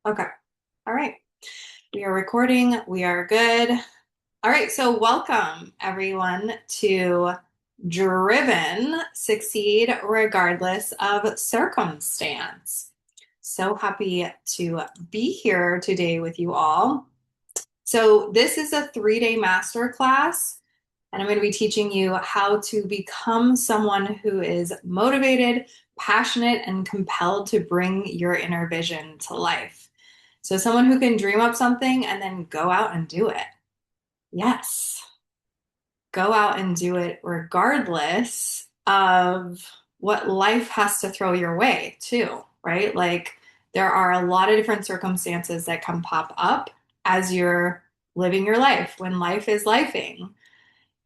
Okay. All right. We are recording. We are good. All right. So, welcome everyone to Driven Succeed Regardless of Circumstance. So happy to be here today with you all. So, this is a 3-day masterclass, and I'm going to be teaching you how to become someone who is motivated, passionate, and compelled to bring your inner vision to life. So, someone who can dream up something and then go out and do it. Yes, go out and do it regardless of what life has to throw your way, too, right? Like, there are a lot of different circumstances that can pop up as you're living your life when life is lifing.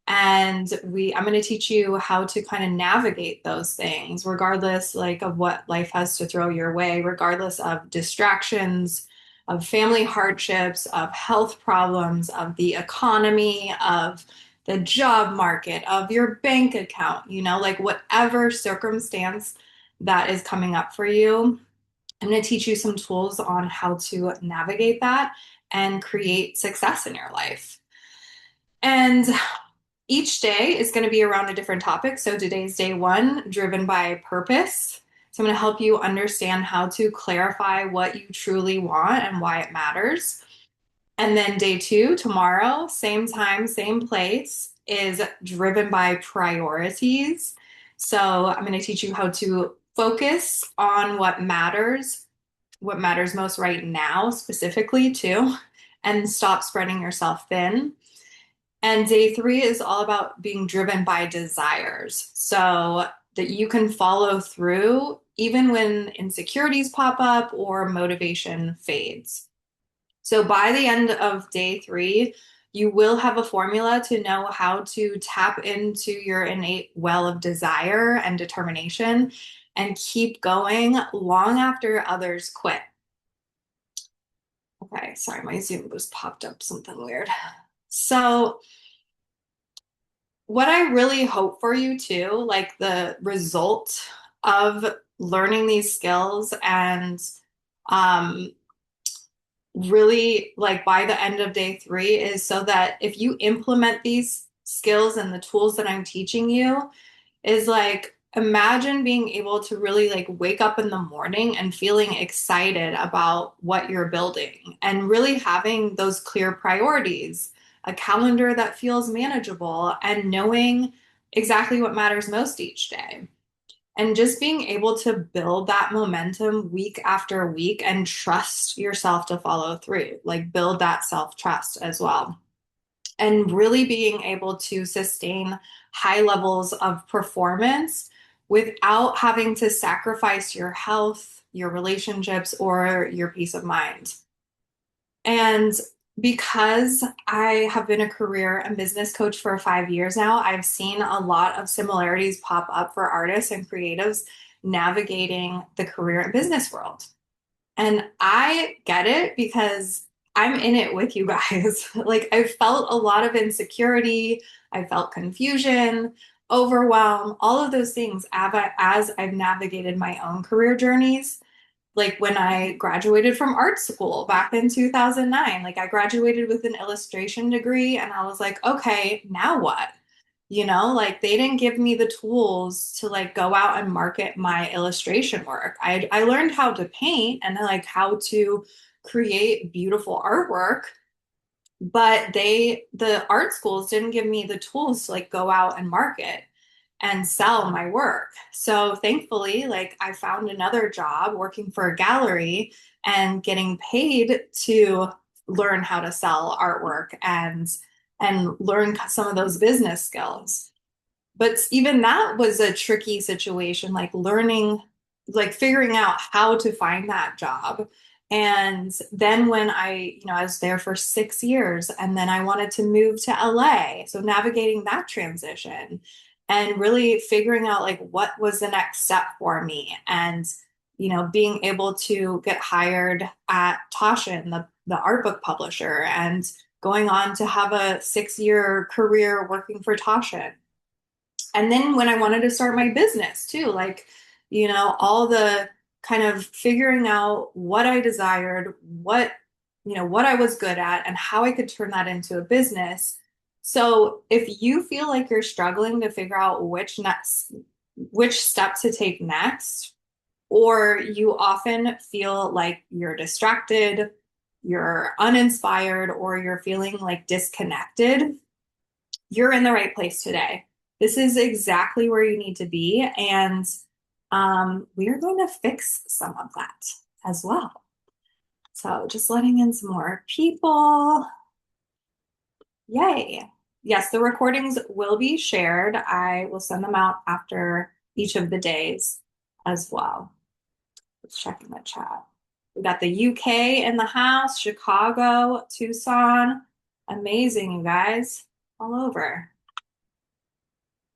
And I'm going to teach you how to kind of navigate those things, regardless like of what life has to throw your way, regardless of distractions, of family hardships, of health problems, of the economy, of the job market, of your bank account, like whatever circumstance that is coming up for you. I'm going to teach you some tools on how to navigate that and create success in your life. And each day is going to be around a different topic. So today's day one, driven by purpose. So I'm going to help you understand how to clarify what you truly want and why it matters. And then day two, tomorrow, same time, same place, is driven by priorities. So I'm going to teach you how to focus on what matters most right now, specifically, too, and stop spreading yourself thin. And day three is all about being driven by desires so that you can follow through even when insecurities pop up or motivation fades. So by the end of day three, you will have a formula to know how to tap into your innate well of desire and determination and keep going long after others quit. Okay, sorry, my Zoom just popped up something weird. So, what I really hope for you too, like the result of learning these skills and um, really like by the end of day three is so that if you implement these skills and the tools that I'm teaching you, is like imagine being able to really like wake up in the morning and feeling excited about what you're building and really having those clear priorities, a calendar that feels manageable, and knowing exactly what matters most each day. And just being able to build that momentum week after week and trust yourself to follow through, like build that self trust as well. And really being able to sustain high levels of performance without having to sacrifice your health, your relationships, or your peace of mind. And because I have been a career and business coach for 5 years now, I've seen a lot of similarities pop up for artists and creatives navigating the career and business world. And I get it because I'm in it with you guys. Like, I felt a lot of insecurity, I felt confusion, overwhelm, all of those things as I've navigated my own career journeys. Like when I graduated from art school back in 2009, like I graduated with an illustration degree and I was like, okay, now what? Like they didn't give me the tools to like go out and market my illustration work. I learned how to paint and like how to create beautiful artwork, but the art schools didn't give me the tools to like go out and market and sell my work. So thankfully, like I found another job working for a gallery and getting paid to learn how to sell artwork and learn some of those business skills. But even that was a tricky situation, like learning, like figuring out how to find that job. And then when I was there for 6 years and then I wanted to move to LA. So navigating that transition and really figuring out like what was the next step for me and, being able to get hired at Taschen, the art book publisher, and going on to have a 6-year career working for Taschen. And then when I wanted to start my business too, like, all the kind of figuring out what I desired, what I was good at, and how I could turn that into a business. So if you feel like you're struggling to figure out which step to take next, or you often feel like you're distracted, you're uninspired, or you're feeling like disconnected, you're in the right place today. This is exactly where you need to be. And we are going to fix some of that as well. So just letting in some more people. Yay. Yes, the recordings will be shared. I will send them out after each of the days as well. Let's check in the chat. We got the UK in the house, Chicago, Tucson. Amazing, you guys, all over.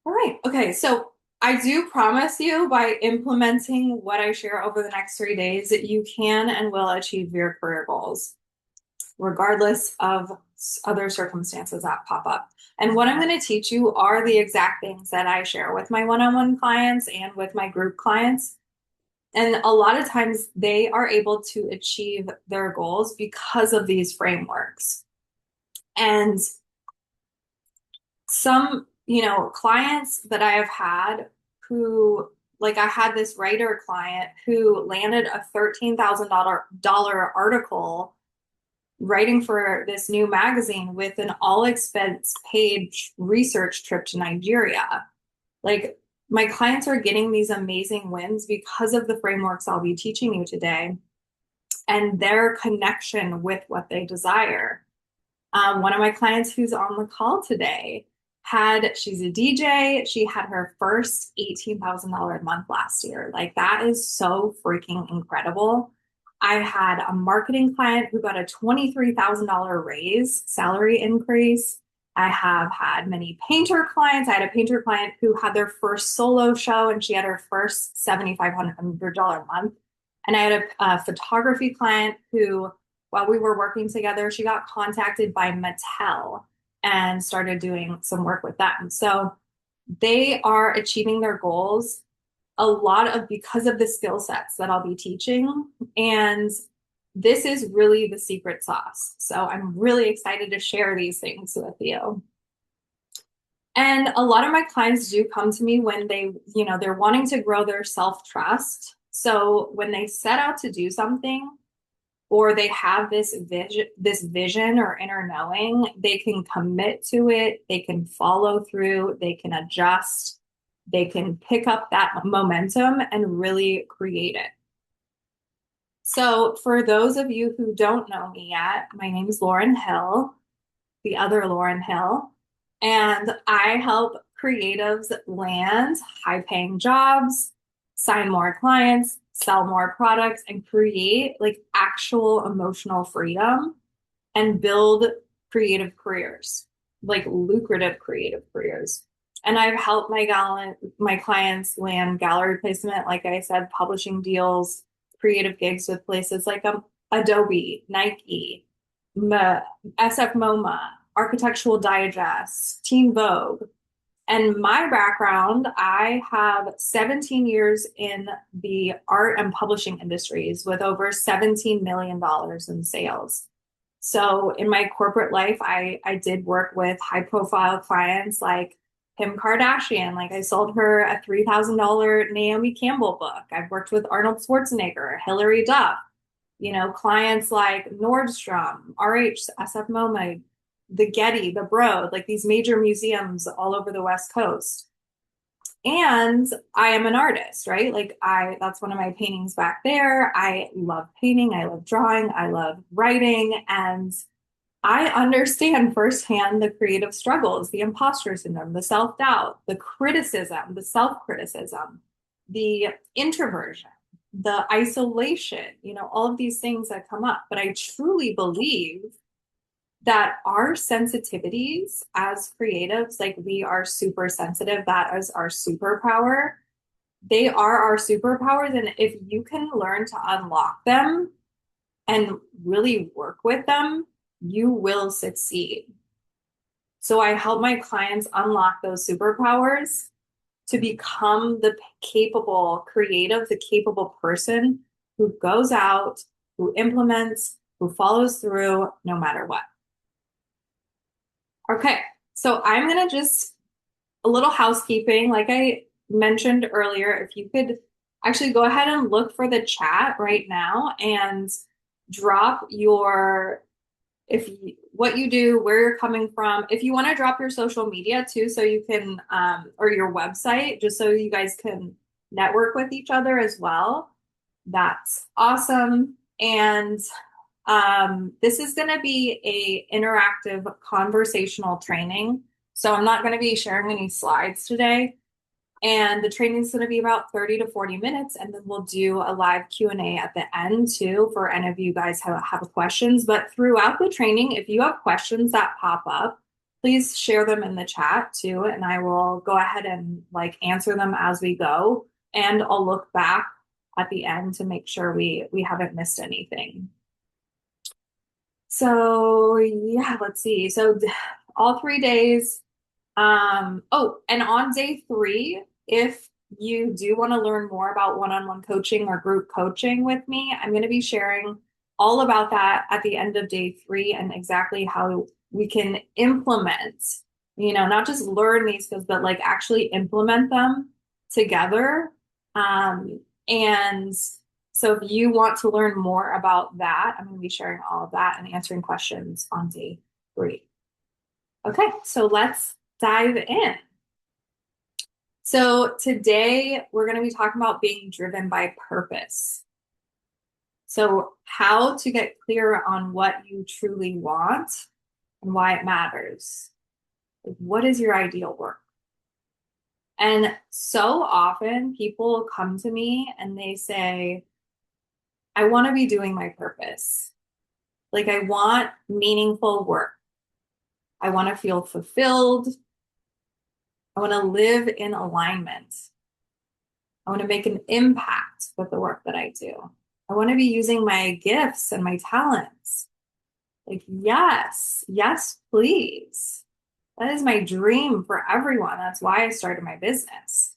All right. Okay. So I do promise you by implementing what I share over the next 3 days that you can and will achieve your career goals, regardless of other circumstances that pop up. And what I'm going to teach you are the exact things that I share with my one-on-one clients and with my group clients. And a lot of times they are able to achieve their goals because of these frameworks. And some, clients that I have had who, like I had this writer client who landed a $13,000 article writing for this new magazine with an all expense paid research trip to Nigeria. Like my clients are getting these amazing wins because of the frameworks I'll be teaching you today and their connection with what they desire. One of my clients who's on the call today she's a DJ. She had her first $18,000 a month last year. Like that is so freaking incredible. I had a marketing client who got a $23,000 raise, salary increase. I have had many painter clients. I had a painter client who had their first solo show and she had her first $7,500 a month. And I had a photography client who, while we were working together, she got contacted by Mattel and started doing some work with them. So they are achieving their goals a lot of because of the skill sets that I'll be teaching. And this is really the secret sauce. So I'm really excited to share these things with you. And a lot of my clients do come to me when they're wanting to grow their self-trust. So when they set out to do something, or they have this vision or inner knowing, they can commit to it, they can follow through, they can adjust, they can pick up that momentum and really create it. So for those of you who don't know me yet, my name is Lauren Hill, the other Lauren Hill, and I help creatives land high-paying jobs, sign more clients, sell more products, and create like actual emotional freedom and build creative careers, like lucrative creative careers. And I've helped my clients land gallery placement, like I said, publishing deals, creative gigs with places like Adobe, Nike, SF MoMA, Architectural Digest, Teen Vogue. And my background, I have 17 years in the art and publishing industries with over $17 million in sales. So in my corporate life, I did work with high profile clients like Kim Kardashian. Like I sold her a $3,000 Naomi Campbell book. I've worked with Arnold Schwarzenegger, Hilary Duff, clients like Nordstrom, RH, SF MoMA, the Getty, the Broad, like these major museums all over the West Coast. And I am an artist, right? That's one of my paintings back there. I love painting. I love drawing. I love writing. And I understand firsthand the creative struggles, the imposter syndrome, the self-doubt, the criticism, the self-criticism, the introversion, the isolation, all of these things that come up. But I truly believe that our sensitivities as creatives, like we are super sensitive, that is our superpower. They are our superpowers. And if you can learn to unlock them and really work with them, you will succeed. So I help my clients unlock those superpowers to become the capable, creative, the capable person who goes out, who implements, who follows through no matter what. Okay, so I'm going to just a little housekeeping. Like I mentioned earlier, if you could actually go ahead and look for the chat right now and drop your if you, what you do, where you're coming from. If you want to drop your social media too, so you can or your website, just so you guys can network with each other as well. That's awesome. And this is going to be a interactive conversational training. So I'm not going to be sharing any slides today. And the training is going to be about 30 to 40 minutes. And then we'll do a live Q&A at the end too for any of you guys have questions. But throughout the training, if you have questions that pop up, please share them in the chat too. And I will go ahead and like answer them as we go. And I'll look back at the end to make sure we haven't missed anything. So yeah, let's see. So all 3 days. Oh, and on day 3, if you do want to learn more about one-on-one coaching or group coaching with me, I'm going to be sharing all about that at the end of day 3 and exactly how we can implement, not just learn these skills, but like actually implement them together. And so if you want to learn more about that, I'm going to be sharing all of that and answering questions on day 3. Okay, so let's dive in. So today we're going to be talking about being driven by purpose. So how to get clear on what you truly want and why it matters. Like, what is your ideal work? And so often people come to me and they say, I want to be doing my purpose. Like I want meaningful work. I want to feel fulfilled. I want to live in alignment. I want to make an impact with the work that I do. I want to be using my gifts and my talents. Like, yes, please. That is my dream for everyone. That's why I started my business.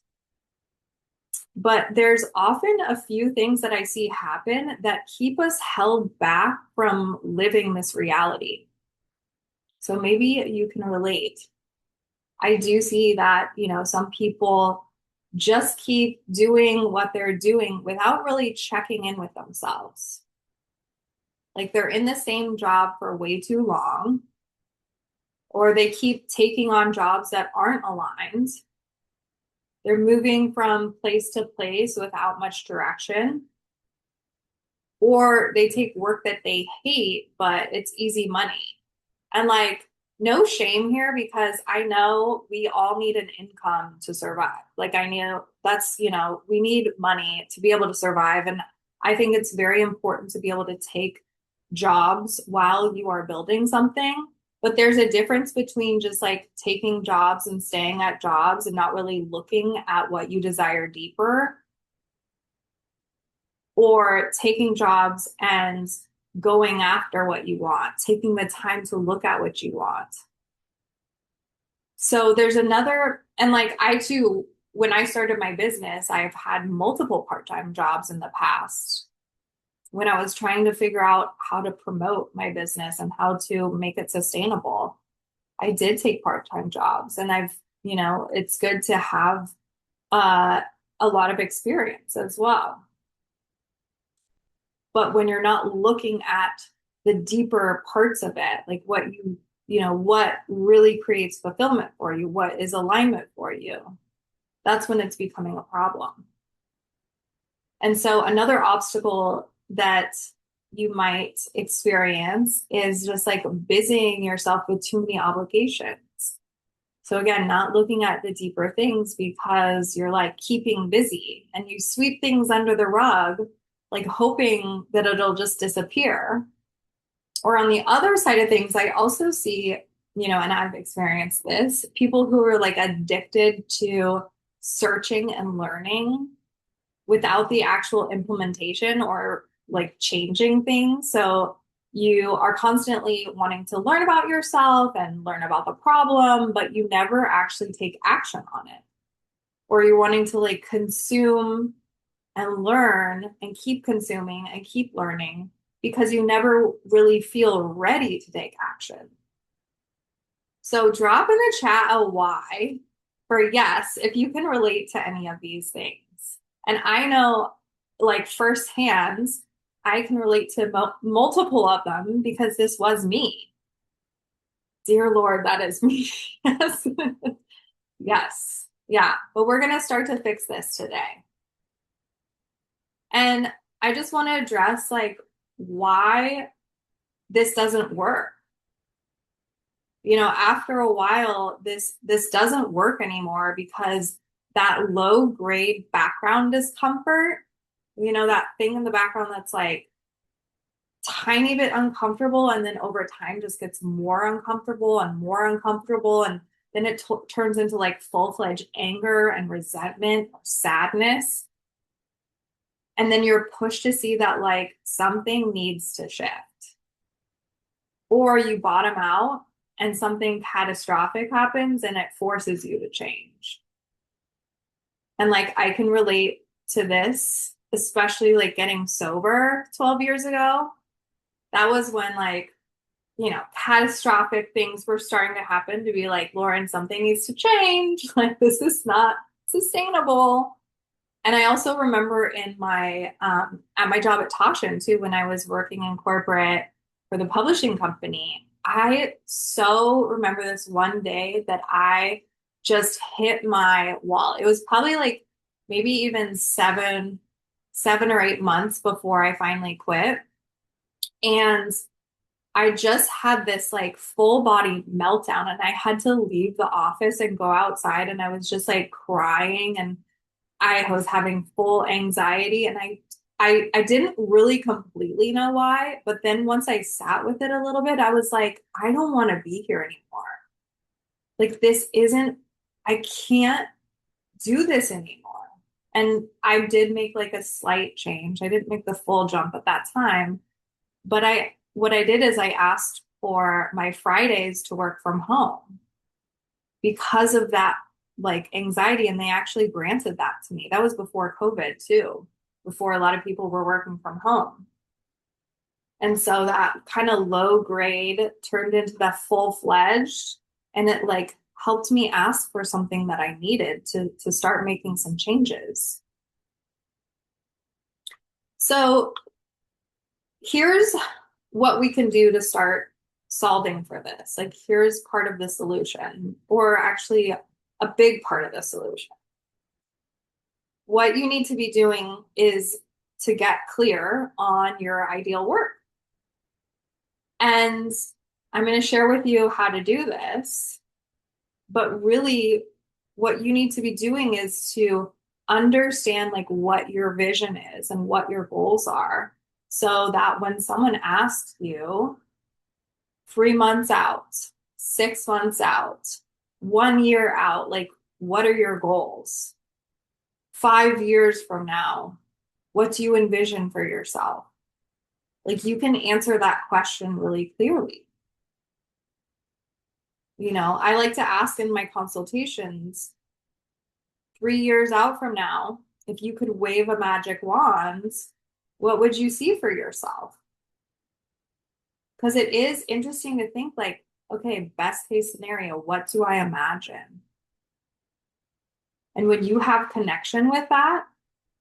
But there's often a few things that I see happen that keep us held back from living this reality. So maybe you can relate. I do see that, some people just keep doing what they're doing without really checking in with themselves. Like they're in the same job for way too long, or they keep taking on jobs that aren't aligned. They're moving from place to place without much direction, or they take work that they hate, but it's easy money. And like, no shame here because I know we all need an income to survive. Like I knew that's, we need money to be able to survive. And I think it's very important to be able to take jobs while you are building something. But there's a difference between just like taking jobs and staying at jobs and not really looking at what you desire deeper, or taking jobs and going after what you want, taking the time to look at what you want. So there's another, and like I too, when I started my business, I've had multiple part-time jobs in the past when I was trying to figure out how to promote my business and how to make it sustainable. I did take part-time jobs and it's good to have a lot of experience as well. But when you're not looking at the deeper parts of it, like what really creates fulfillment for you, what is alignment for you, that's when it's becoming a problem. And so another obstacle that you might experience is just like busying yourself with too many obligations. So again, not looking at the deeper things because you're like keeping busy and you sweep things under the rug, like hoping that it'll just disappear. Or on the other side of things, I also see, and I've experienced this, people who are like addicted to searching and learning without the actual implementation or like changing things. So you are constantly wanting to learn about yourself and learn about the problem, but you never actually take action on it. or you're wanting to like consume and learn and keep consuming and keep learning because you never really feel ready to take action. So drop in the chat a why for yes, if you can relate to any of these things. And I know, like, firsthand, I can relate to multiple of them because this was me. Dear Lord, that is me. Yes. Yes. Yeah. But we're going to start to fix this today. And I just want to address like why this doesn't work. You know, after a while, this doesn't work anymore because that low grade background discomfort, you know, that thing in the background that's like tiny bit uncomfortable and then over time just gets more uncomfortable and more uncomfortable and then it turns into like full-fledged anger and resentment or sadness. And then you're pushed to see that like something needs to shift. Or you bottom out and something catastrophic happens and it forces you to change. And like I can relate to this, especially like getting sober 12 years ago. That was when like, you know, catastrophic things were starting to happen to be like, Lauren, something needs to change. Like this is not sustainable. And I also remember in my at my job at Toshin too, when I was working in corporate for the publishing company, I so remember this one day that I just hit my wall. It was probably like maybe even 7 or 8 months before I finally quit. And I just had this like full body meltdown and I had to leave the office and go outside and I was just like crying and I was having full anxiety and I didn't really completely know why, but then once I sat with it a little bit, I was like, I don't want to be here anymore. Like this isn't, I can't do this anymore. And I did make like a slight change. I didn't make the full jump at that time, but what I did is I asked for my Fridays to work from home because of that like anxiety and they actually granted that to me. That was before COVID too, before a lot of people were working from home. And so that kind of low grade turned into that full-fledged and it like helped me ask for something that I needed to start making some changes. So here's what we can do to start solving for this. Like here's part of the solution, or actually a big part of the solution. What you need to be doing is to get clear on your ideal work. And I'm going to share with you how to do this. But really, what you need to be doing is to understand like what your vision is and what your goals are so that when someone asks you 3 months out, 6 months out, 1 year out, like what are your goals? 5 years from now, what do you envision for yourself? Like you can answer that question really clearly. You know, I like to ask in my consultations, 3 years out from now, if you could wave a magic wand, what would you see for yourself? Because it is interesting to think like, okay, best case scenario, what do I imagine? And when you have connection with that,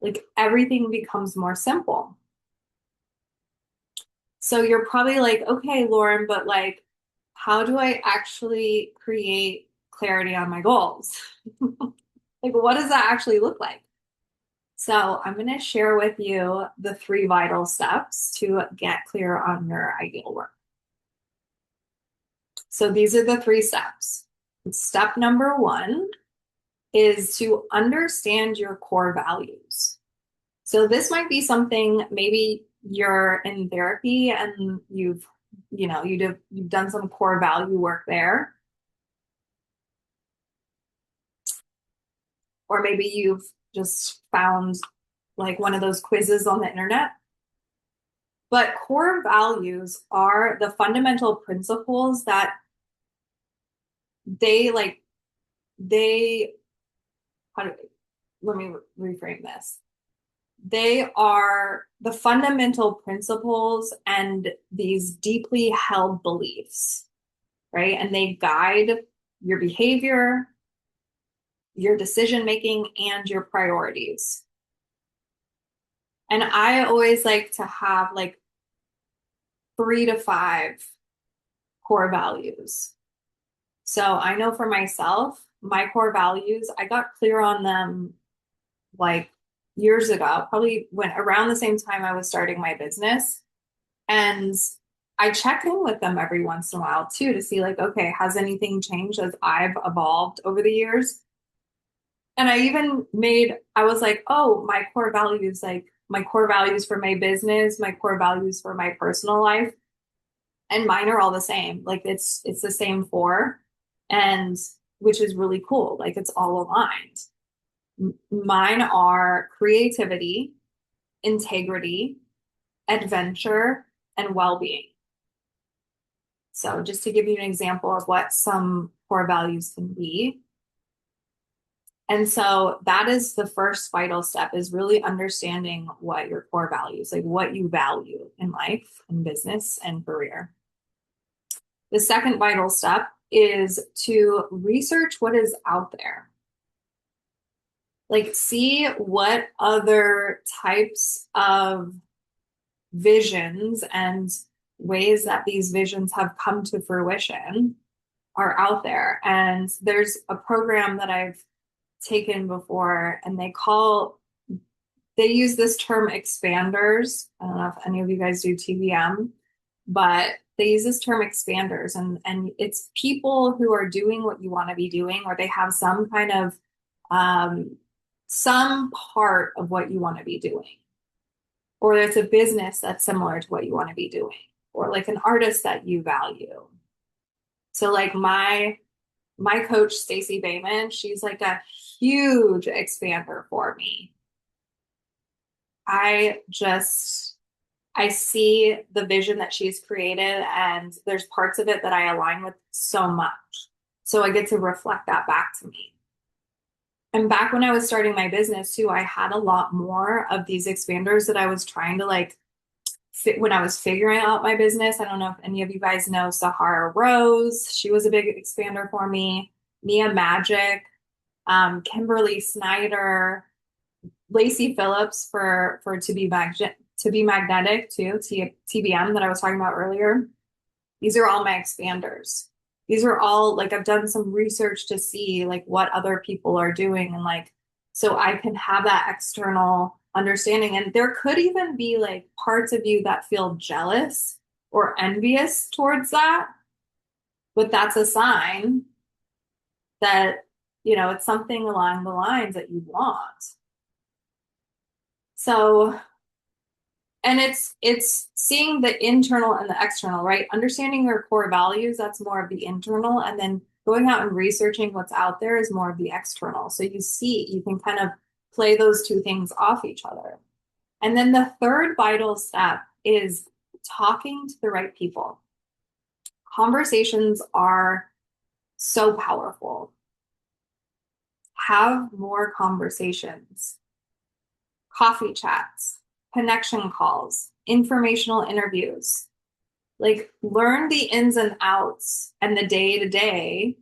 like everything becomes more simple. So you're probably like, okay, Lauren, but like, how do I actually create clarity on my goals? Like, what does that actually look like? So I'm going to share with you the 3 vital steps to get clear on your ideal work. So these are the 3 steps. Step number 1 is to understand your core values. So this might be something maybe you're in therapy and you've done some core value work there. Or maybe you've just found like one of those quizzes on the internet. But core values are the fundamental principles that they like, they, let me reframe this. They are the fundamental principles and these deeply held beliefs, right? And they guide your behavior, your decision making, and your priorities. And I always like to have like 3 to 5 core values. So I know for myself, my core values, I got clear on them like years ago, probably when around the same time I was starting my business. And I check in with them every once in a while too to see like, okay, has anything changed as I've evolved over the years? And I was like, oh, my core values, like my core values for my business, my core values for my personal life, and mine are all the same. Like it's the same four, and which is really cool. Like it's all aligned. Mine are creativity, integrity, adventure, and well-being. So just to give you an example of what some core values can be. And so that is the first vital step is really understanding what your core values, like what you value in life, in business, and career. The second vital step is to research what is out there. Like see what other types of visions and ways that these visions have come to fruition are out there. And there's a program that I've taken before, and they use this term expanders. I don't know if any of you guys do TVM, but they use this term expanders, and it's people who are doing what you want to be doing, or they have some kind of some part of what you want to be doing, or it's a business that's similar to what you want to be doing, or like an artist that you value. So like my coach, Stacey Bayman, she's like a huge expander for me. I see the vision that she's created, and there's parts of it that I align with so much. So I get to reflect that back to me. And back when I was starting my business too, I had a lot more of these expanders that I was trying to like fit when I was figuring out my business. I don't know if any of you guys know Sahara Rose. She was a big expander for me. Mia Magic, Kimberly Snyder, Lacey Phillips for to be magnetic too, TBM that I was talking about earlier. These are all my expanders. These are all like I've done some research to see like what other people are doing, and like so I can have that external understanding. And there could even be like parts of you that feel jealous or envious towards that, but that's a sign that it's something along the lines that you want. So, and it's seeing the internal and the external, right? Understanding your core values, that's more of the internal, and then going out and researching what's out there is more of the external. So you can kind of play those two things off each other. And then the third vital step is talking to the right people. Conversations are so powerful. Have more conversations, coffee chats, connection calls, informational interviews. Like learn the ins and outs and the day to day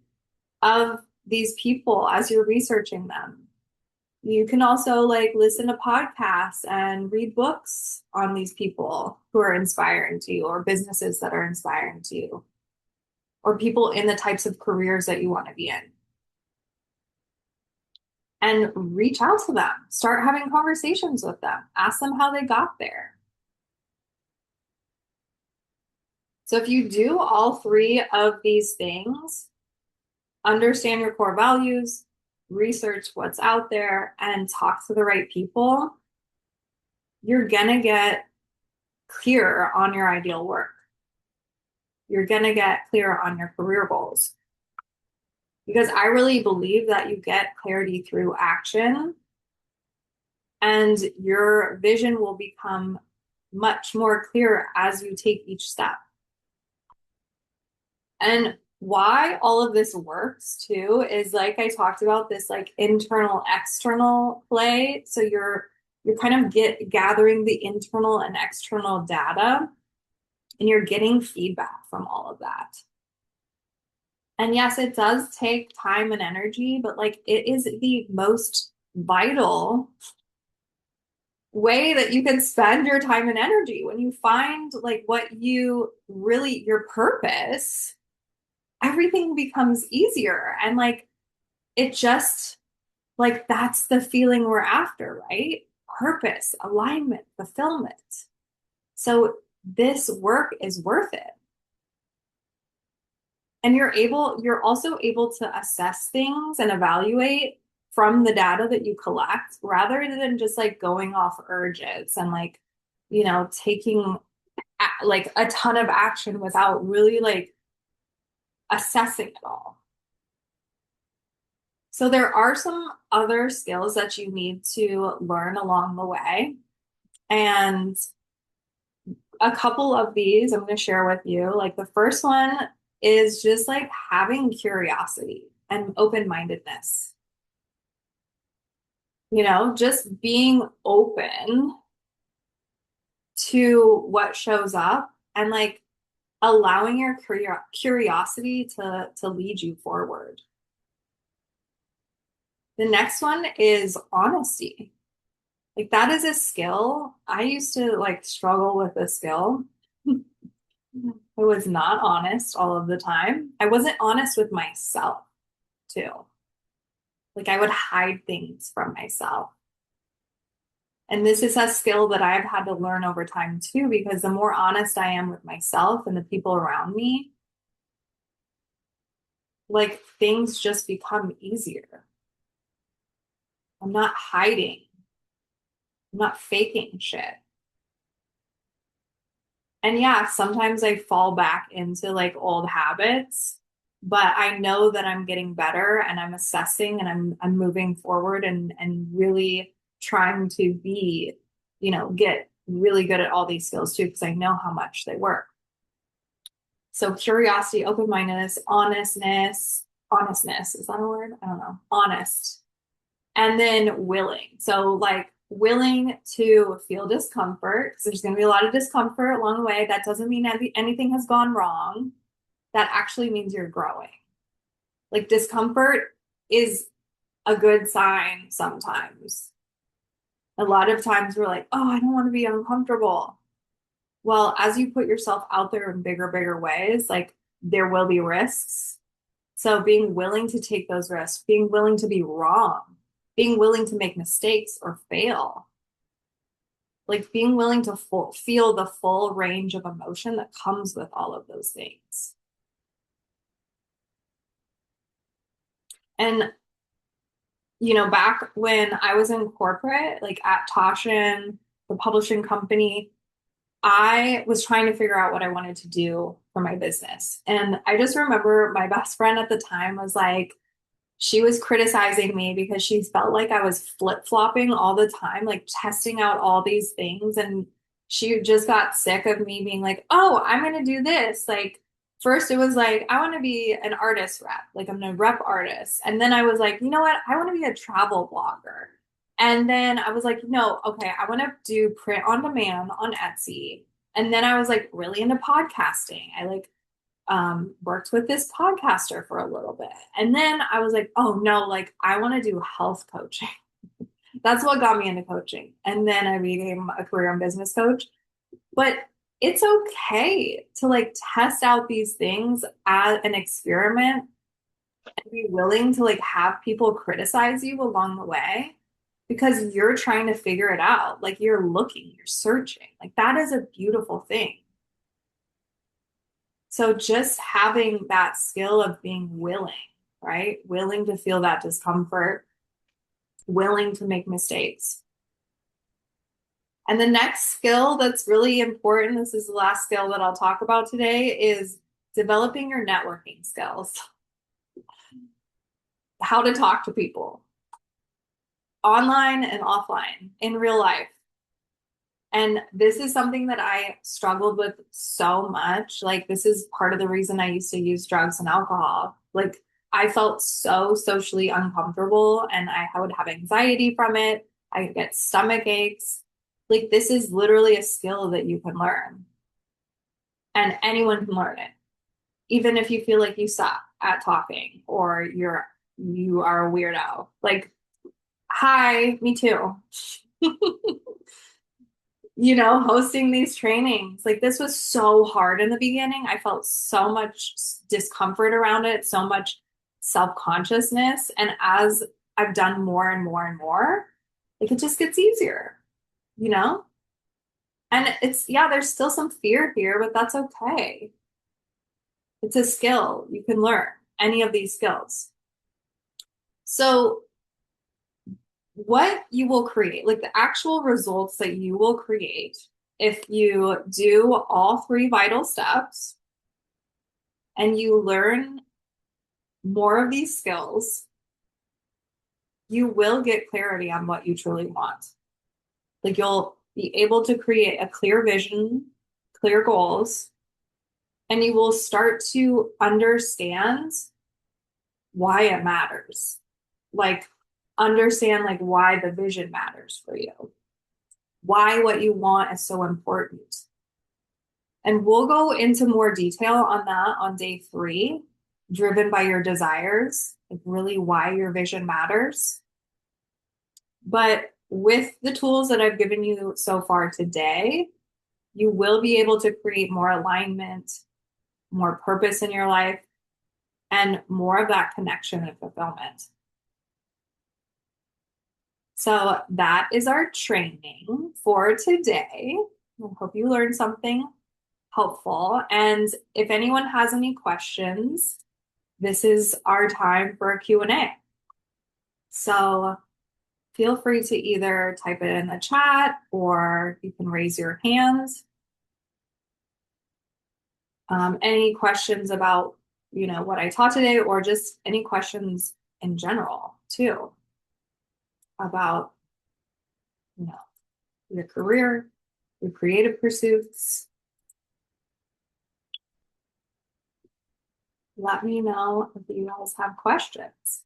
of these people as you're researching them. You can also like listen to podcasts and read books on these people who are inspiring to you, or businesses that are inspiring to you, or people in the types of careers that you want to be in. And reach out to them, start having conversations with them, ask them how they got there. So if you do all 3 of these things, understand your core values, research what's out there, and talk to the right people, you're gonna get clear on your ideal work. You're gonna get clear on your career goals. Because I really believe that you get clarity through action, and your vision will become much more clear as you take each step. And why all of this works too is like I talked about this like internal external play. So you're kind of gathering the internal and external data and you're getting feedback from all of that. And yes, it does take time and energy, but like it is the most vital way that you can spend your time and energy when you find like what you really, your purpose, everything becomes easier. And like it just, like, that's the feeling we're after, right? Purpose, alignment, fulfillment. So this work is worth it. And you're also able to assess things and evaluate from the data that you collect rather than just like going off urges and like, taking like a ton of action without really like assessing it all. So there are some other skills that you need to learn along the way. And a couple of these I'm going to share with you. Like the first one is just like having curiosity and open-mindedness. Just being open to what shows up and like allowing your curiosity to lead you forward. The next one is honesty. Like that is a skill. I used to like struggle with this skill. I was not honest all of the time. I wasn't honest with myself too. Like I would hide things from myself. And this is a skill that I've had to learn over time too, because the more honest I am with myself and the people around me, like things just become easier. I'm not hiding. I'm not faking shit. And yeah, sometimes I fall back into like old habits, but I know that I'm getting better and I'm assessing and I'm moving forward and really trying to be, get really good at all these skills too, because I know how much they work. So curiosity, open-mindedness, honestness, is that a word? I don't know. Honest. And then willing. So like willing to feel discomfort, because there's going to be a lot of discomfort along the way. That doesn't mean anything has gone wrong. That actually means you're growing. Like discomfort is a good sign sometimes. A lot of times we're like, oh, I don't want to be uncomfortable. Well, as you put yourself out there in bigger ways, like there will be risks. So being willing to take those risks, being willing to be wrong, being willing to make mistakes or fail, like being willing to feel the full range of emotion that comes with all of those things. And, back when I was in corporate, like at Toshin, the publishing company, I was trying to figure out what I wanted to do for my business. And I just remember my best friend at the time was like, she was criticizing me because she felt like I was flip-flopping all the time, like testing out all these things. And she just got sick of me being like, oh, I'm going to do this. Like, first it was like, I want to be an artist rep, like I'm going to rep artists. And then I was like, you know what? I want to be a travel blogger. And then I was like, no, okay, I want to do print on demand on Etsy. And then I was like really into podcasting. I like worked with this podcaster for a little bit. And then I was like, oh no, like I want to do health coaching. That's what got me into coaching. And then I became a career and business coach. But it's okay to like test out these things as an experiment and be willing to like have people criticize you along the way because you're trying to figure it out. Like you're looking, you're searching. Like that is a beautiful thing. So just having that skill of being willing, right? Willing to feel that discomfort, willing to make mistakes. And the next skill that's really important, this is the last skill that I'll talk about today, is developing your networking skills. How to talk to people online and offline in real life. And this is something that I struggled with so much. Like, this is part of the reason I used to use drugs and alcohol. Like, I felt so socially uncomfortable and I would have anxiety from it. I would get stomach aches. Like, this is literally a skill that you can learn, and anyone can learn it, even if you feel like you suck at talking or you are a weirdo. Like, hi, me too. Hosting these trainings. Like, this was so hard in the beginning. I felt so much discomfort around it, so much self-consciousness. And as I've done more and more and more, like, it just gets easier, you know? And yeah, there's still some fear here, but that's okay. It's a skill. You can learn any of these skills. So what you will create, like the actual results that you will create if you do all three vital steps and you learn more of these skills, you will get clarity on what you truly want. Like, you'll be able to create a clear vision, clear goals, and you will start to understand why it matters. Like, understand like why the vision matters for you, why what you want is so important. And we'll go into more detail on that on day 3, driven by your desires, like really why your vision matters. But with the tools that I've given you so far today, you will be able to create more alignment, more purpose in your life, and more of that connection and fulfillment. So that is our training for today. I hope you learned something helpful. And if anyone has any questions, this is our time for a Q&A. So feel free to either type it in the chat or you can raise your hand. Any questions about, what I taught today, or just any questions in general too about, your career, your creative pursuits. Let me know if you guys have questions.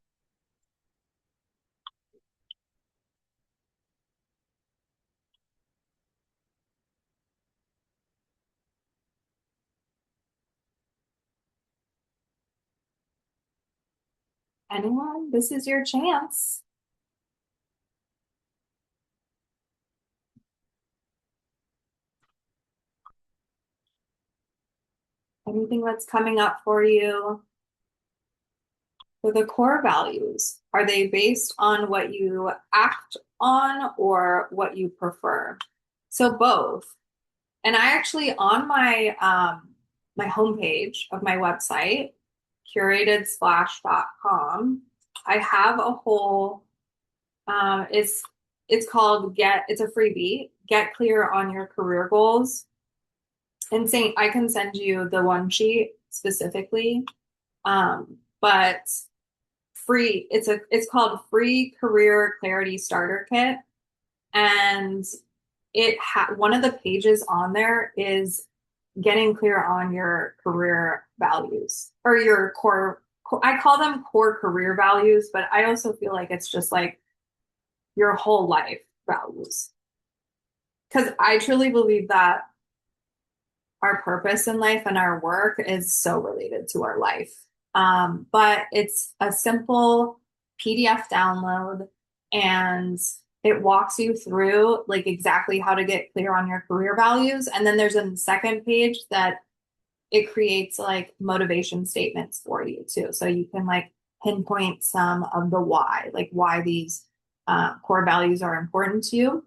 Anyone, this is your chance. Anything that's coming up for you? For the core values, are they based on what you act on or what you prefer? So both. And I actually, on my homepage of my website, curatedsplash.com, I have a whole it's called it's a freebie, Get Clear on Your Career Goals. And I can send you the one sheet specifically. But free, it's called Free Career Clarity Starter Kit. And one of the pages on there is getting clear on your career values, or your core. I call them core career values, but I also feel like it's just like your whole life values. Because I truly believe that our purpose in life and our work is so related to our life. But it's a simple PDF download, and it walks you through like exactly how to get clear on your career values. And then there's a second page that it creates like motivation statements for you too. So you can like pinpoint some of the why, like why these core values are important to you,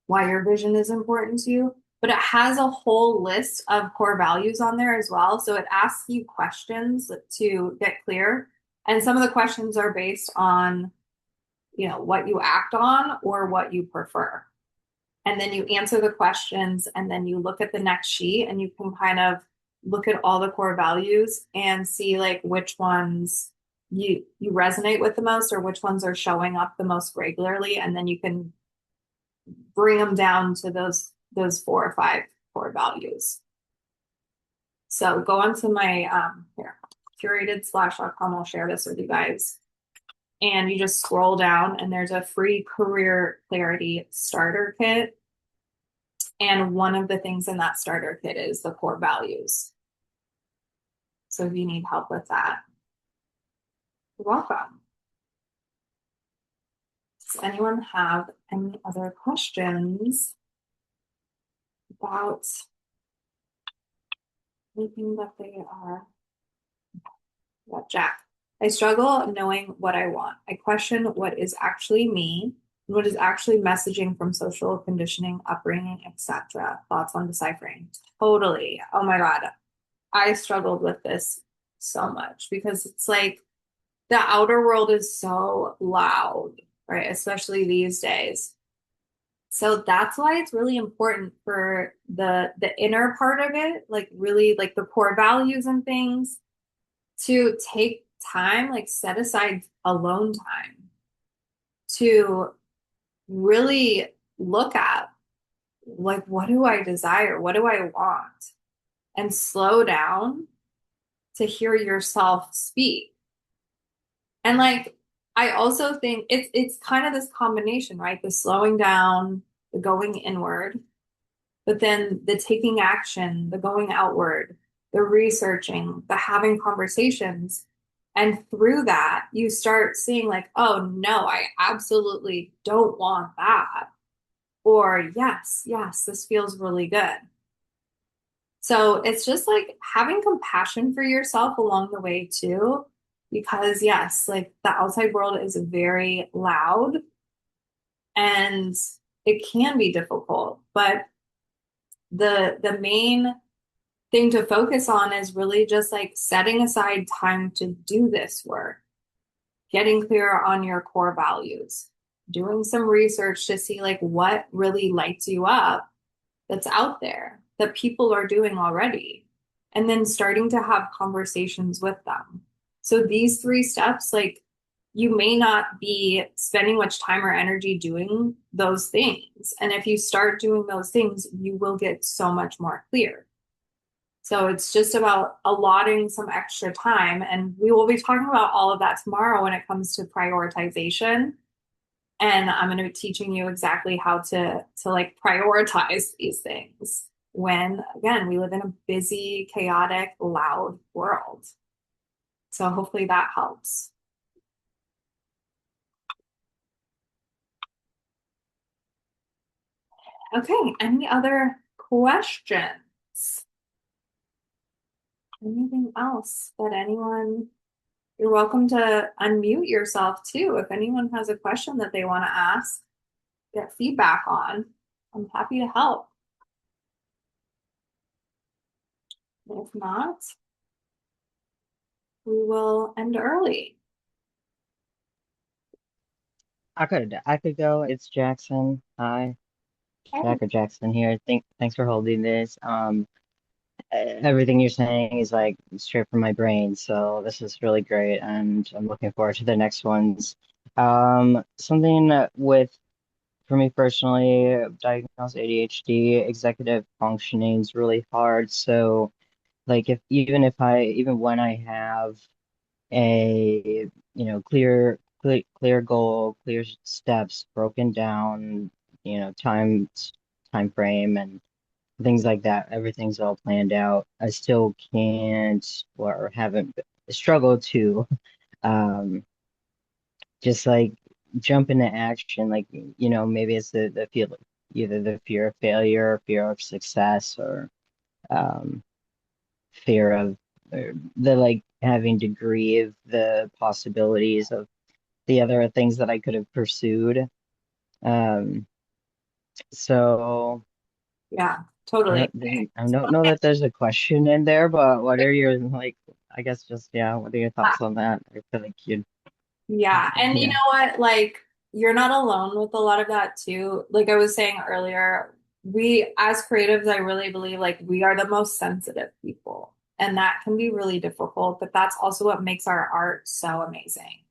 why your vision is important to you. But it has a whole list of core values on there as well. So it asks you questions to get clear. And some of the questions are based on, what you act on or what you prefer. And then you answer the questions, and then you look at the next sheet and you can kind of look at all the core values and see like which ones you resonate with the most, or which ones are showing up the most regularly. And then you can bring them down to those those 4 or 5 core values. So go onto my here, curated/.com. I'll share this with you guys. And you just scroll down and there's a free career clarity starter kit. And one of the things in that starter kit is the core values. So if you need help with that, you're welcome. Does anyone have any other questions about anything that they are? About Jack. I struggle knowing what I want. I question what is actually me and what is actually messaging from social conditioning, upbringing, etc. Thoughts on deciphering. Totally. Oh my God. I struggled with this so much because it's like the outer world is so loud, right? Especially these days. So that's why it's really important for the inner part of it, like really like the core values and things, to take time, like set aside alone time to really look at like what do I desire? What do I want? And slow down to hear yourself speak. And like I also think it's kind of this combination, right? The slowing down, the going inward, but then the taking action, the going outward, the researching, the having conversations. And through that, you start seeing like, oh no, I absolutely don't want that. Or yes, yes, this feels really good. So it's just like having compassion for yourself along the way too, because yes, like the outside world is very loud and it can be difficult, but the main thing to focus on is really just like setting aside time to do this work, getting clear on your core values, doing some research to see like what really lights you up that's out there that people are doing already, and then starting to have conversations with them. So these 3 steps, like you may not be spending much time or energy doing those things. And if you start doing those things, you will get so much more clear. So it's just about allotting some extra time. And we will be talking about all of that tomorrow when it comes to prioritization. And I'm going to be teaching you exactly how to like prioritize these things when, again, we live in a busy, chaotic, loud world. So hopefully that helps. Okay, any other questions? Anything else that anyone, you're welcome to unmute yourself too. If anyone has a question that they want to ask, get feedback on, I'm happy to help. If not, we will end early. I could go. It's Jackson. Hi, Okay. Jack or Jackson here. Thanks for holding this. Everything you're saying is like straight from my brain, so this is really great, and I'm looking forward to the next ones. Something with for me personally, diagnosed ADHD, executive functioning is really hard. So, like, if even when I have a clear goal, clear steps broken down, time frame and things like that, everything's all planned out. I still can't or haven't struggled to um just like jump into action, like maybe it's the feel, either the fear of failure, or fear of success, or um fear of the like having to grieve the possibilities of the other things that I could have pursued. Um, so Yeah, I totally. don't know that there's a question in there, but what are your like? I guess just yeah. What are your thoughts on that? I feel like you'd Yeah. And you know yeah what? Like, you're not alone with a lot of that too. Like I was saying earlier, we as creatives, I really believe like we are the most sensitive people. And that can be really difficult, but that's also what makes our art so amazing.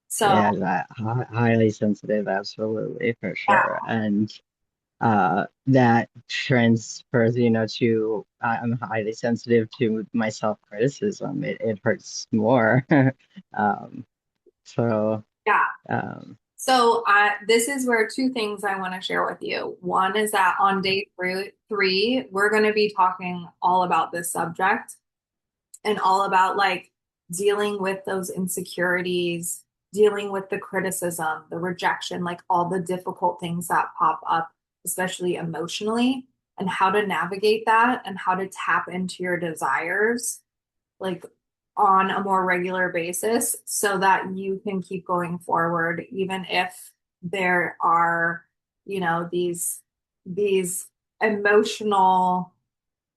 So, yeah that highly sensitive, absolutely for yeah, sure, and that transfers, to I'm highly sensitive to my self-criticism. It hurts more. Um, so Yeah. um, So this is where two things I want to share with you. One is that on day three, we're going to be talking all about this subject and all about like dealing with those insecurities, dealing with the criticism, the rejection, like all the difficult things that pop up, especially emotionally, and how to navigate that and how to tap into your desires like on a more regular basis so that you can keep going forward, even if there are, these emotional,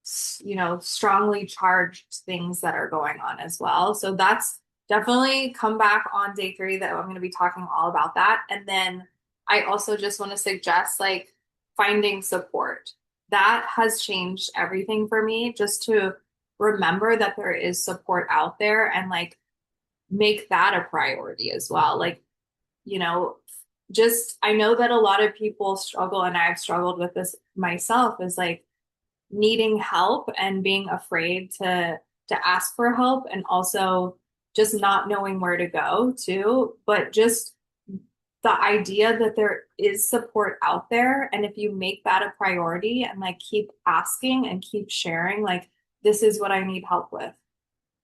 strongly charged things that are going on as well. So that's definitely come back on day three that I'm going to be talking all about that. And then I also just want to suggest like finding support. That has changed everything for me just to remember that there is support out there and like make that a priority as well. Like, you know, just I know that a lot of people struggle and I've struggled with this myself is like needing help and being afraid to ask for help and also just not knowing where to go too, but just the idea that there is support out there and if you make that a priority and like keep asking and keep sharing like this is what I need help with,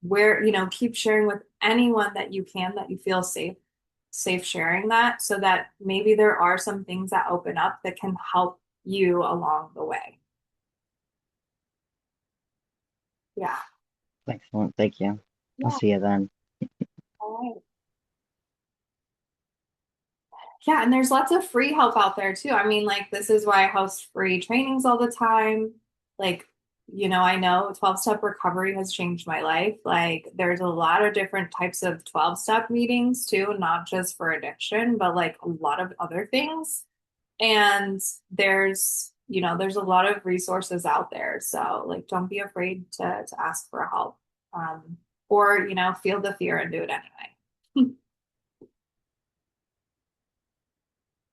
where keep sharing with anyone that you can that you feel safe sharing that so that maybe there are some things that open up that can help you along the way. Yeah. excellent. Thank you. I'll Yeah. see you then. All right. Yeah, and there's lots of free help out there too. I mean, like this is why I host free trainings all the time. Like, I know 12-step recovery has changed my life. Like there's a lot of different types of 12-step meetings too, not just for addiction, but like a lot of other things. And there's a lot of resources out there. So like don't be afraid to ask for help. Um, or, feel the fear and do it anyway.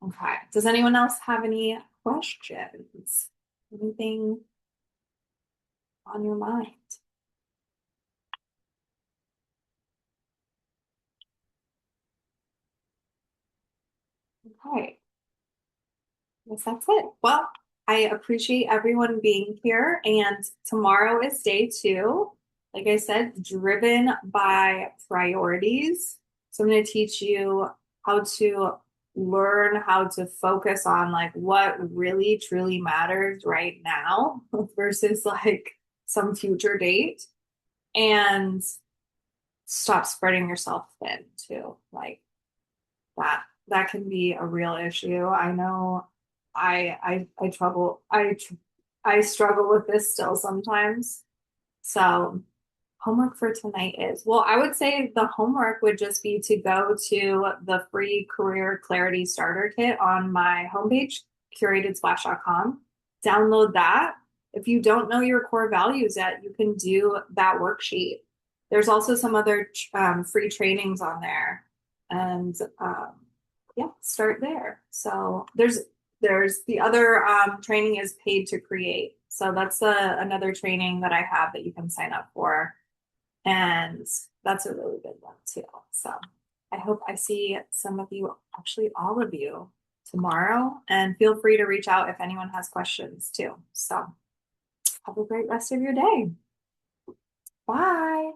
Okay. Does anyone else have any questions? Anything on your mind? Okay. Guess that's it. Well, I appreciate everyone being here. And tomorrow is day two. Like I said, driven by priorities. So I'm going to teach you how to learn how to focus on like what really truly matters right now versus like some future date. And stop spreading yourself thin too. Like that can be a real issue. I know I struggle with this still sometimes. So homework for tonight is, well, I would say the homework would just be to go to the free career clarity starter kit on my homepage, curatodsplash.com. Download that. If you don't know your core values yet, you can do that worksheet. There's also some other free trainings on there. And yeah, start there. So there's the other training is paid to create. So that's another training that I have that you can sign up for. And that's a really good one too. So I hope I see some of you, actually all of you, tomorrow. And feel free to reach out if anyone has questions too. So have a great rest of your day. Bye.